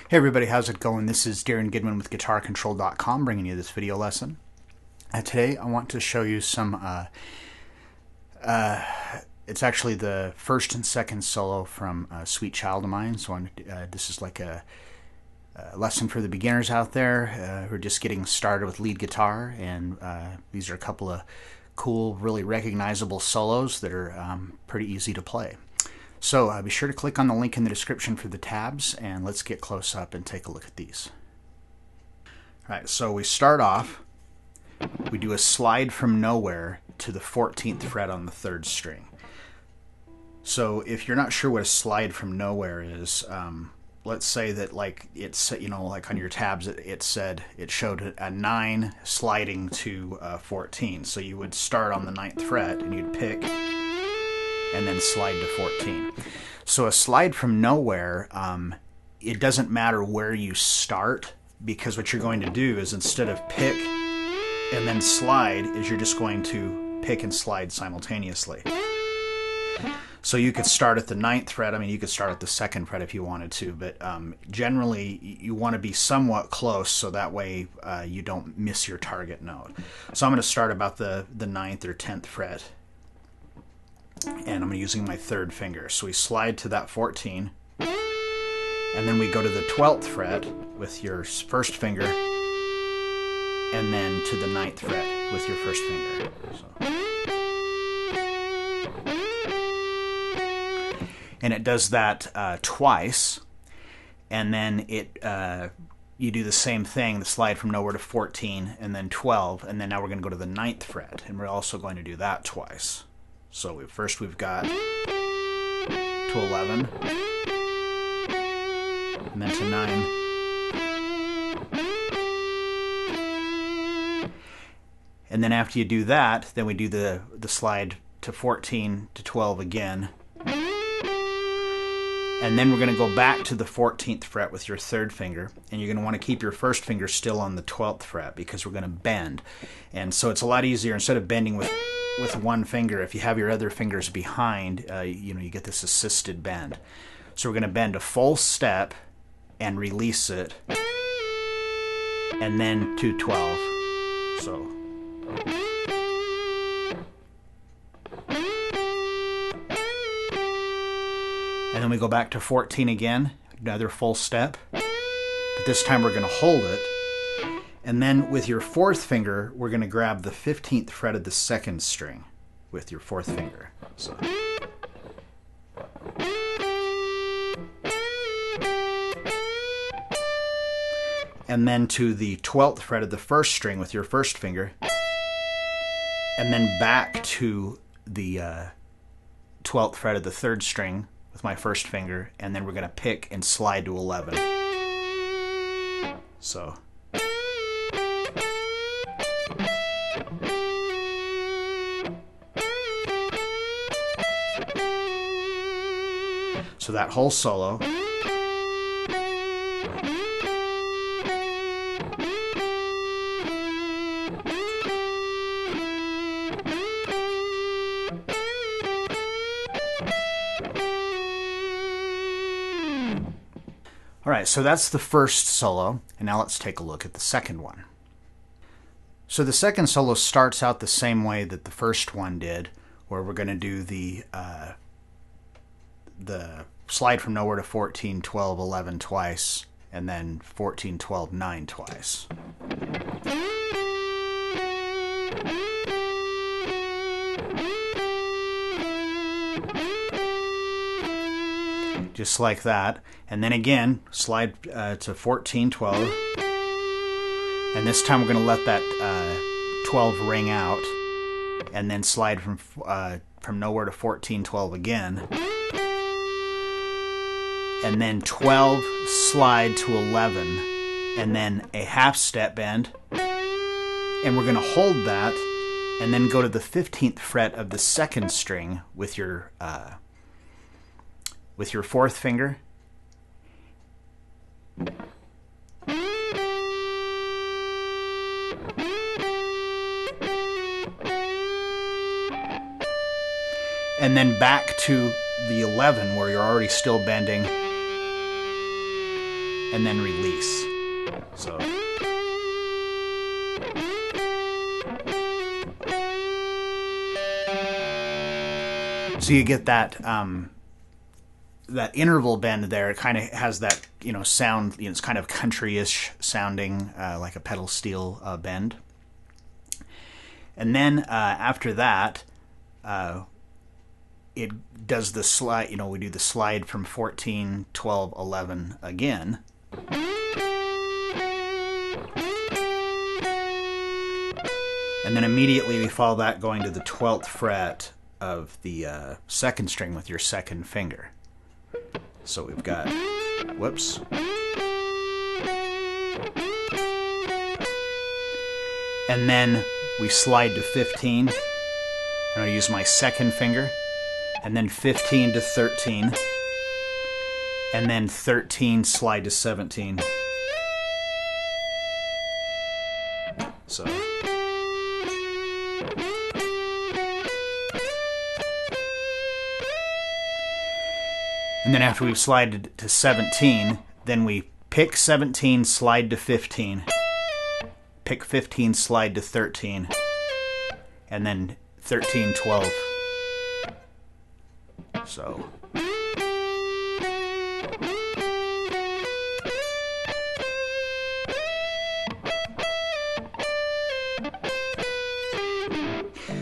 Hey everybody, how's it going? This is Darrin Goodman with GuitarControl.com bringing you this video lesson. Today I want to show you some, it's actually the first and second solo from Sweet Child of Mine. So this is like a lesson for the beginners out there who are just getting started with lead guitar, and these are a couple of cool, really recognizable solos that are pretty easy to play. So be sure to click on the link in the description for the tabs, and let's get close up and take a look at these. Alright, so we start off, we do a slide from nowhere to the 14th fret on the 3rd string. So if you're not sure what a slide from nowhere is, let's say that like it's, you know, like on your tabs it showed a 9 sliding to 14. So you would start on the 9th fret and you'd pick and then slide to 14. So a slide from nowhere, it doesn't matter where you start, because what you're going to do is, instead of pick and then slide, is you're just going to pick and slide simultaneously. So you could start at the 9th fret. I mean, you could start at the 2nd fret if you wanted to, but generally you want to be somewhat close, so that way you don't miss your target note. So I'm going to start about the 9th or 10th fret, and I'm using my 3rd finger. So we slide to that 14, and then we go to the 12th fret with your 1st finger, and then to the 9th fret with your 1st finger. And it does that twice, and then you do the same thing, the slide from nowhere to 14, and then 12, and then now we're going to go to the 9th fret, and we're also going to do that twice. So first we've got to 11, and then to 9, and then after you do that, then we do the slide to 14 to 12 again, and then we're going to go back to the 14th fret with your 3rd finger, and you're going to want to keep your 1st finger still on the 12th fret, because we're going to bend. And so it's a lot easier, instead of bending with one finger, if you have your other fingers behind, you get this assisted bend. So we're going to bend a full step and release it, and then to 12. So and then we go back to 14 again, another full step, but this time we're going to hold it. And then with your 4th finger, we're going to grab the 15th fret of the 2nd string with your 4th finger. So. And then to the 12th fret of the 1st string with your 1st finger. And then back to the 12th fret of the 3rd string with my 1st finger. And then we're going to pick and slide to 11. So. So that whole solo. Alright, so that's the first solo, and now let's take a look at the second one. So the second solo starts out the same way that the first one did, where we're going to do the slide from nowhere to 14, 12, 11 twice, and then 14, 12, 9 twice. Just like that. And then again, slide to 14, 12. And this time we're going to let that 12 ring out, and then slide from nowhere to 14, 12 again. And then 12, slide to 11, and then a half step bend. And we're going to hold that, and then go to the 15th fret of the 2nd string with your 4th finger. and then back to the 11 where you're already still bending, and then release. So you get that that interval bend there. It kind of has that, you know, sound, you know, it's kind of country-ish sounding, like a pedal steel bend. And then after that, it does the slide, you know, we do the slide from 14, 12, 11 again. And then immediately we follow that going to the 12th fret of the second string with your second finger. So we've got, whoops. And then we slide to 15. I'm going to use my second finger. And then 15 to 13. And then 13 slide to 17. So. And then after we've slided to 17, then we pick 17, slide to 15, pick 15, slide to 13, and then 13, 12. So.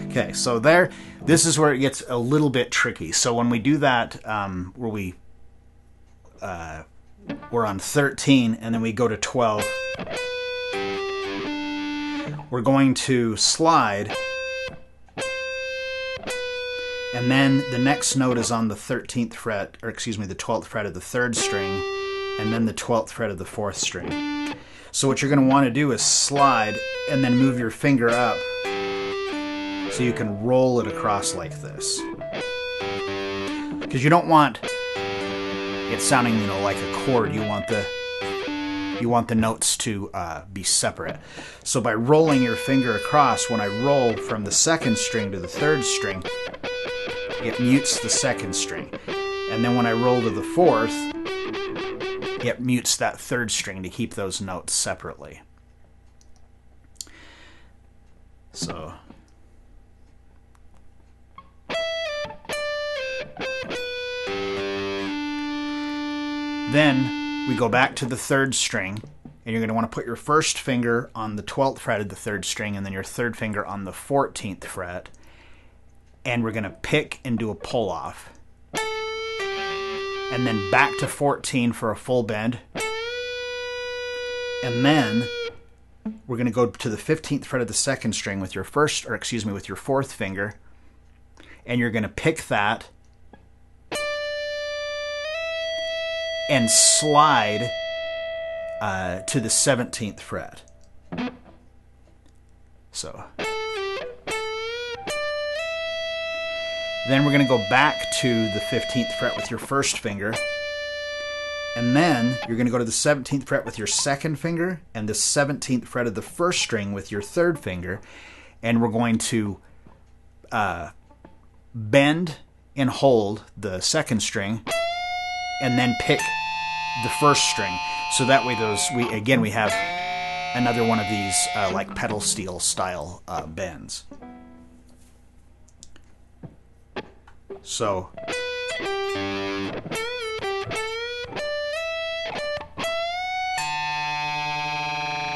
Okay, so there, this is where it gets a little bit tricky. So when we do that, where we're on 13 and then we go to 12, we're going to slide, and then the next note is on the 13th fret, or excuse me, the 12th fret of the third string, and then the 12th fret of the fourth string. So what you're going to want to do is slide and then move your finger up so you can roll it across like this. Because you don't want it sounding, you know, like a chord. You want the notes to be separate. So by rolling your finger across, when I roll from the second string to the third string, it mutes the second string. And then when I roll to the fourth, it mutes that third string to keep those notes separately. So. Then we go back to the third string, and you're going to want to put your first finger on the 12th fret of the third string, and then your third finger on the 14th fret, and we're going to pick and do a pull off. And then back to 14 for a full bend. And then we're going to go to the 15th fret of the second string with your first, or excuse me, with your fourth finger, and you're going to pick that and slide to the 17th fret. So. Then we're going to go back to the 15th fret with your first finger. And then you're going to go to the 17th fret with your second finger and the 17th fret of the first string with your third finger. And we're going to bend and hold the second string and then pick the first string. So that way we have another one of these like pedal steel style bends. So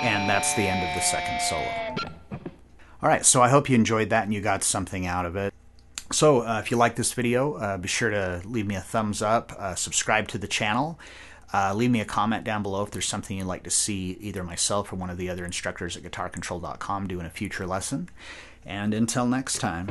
and that's the end of the second solo. Alright, so I hope you enjoyed that and you got something out of it. So if you like this video, be sure to leave me a thumbs up, subscribe to the channel, leave me a comment down below if there's something you'd like to see either myself or one of the other instructors at GuitarControl.com do in a future lesson. And until next time.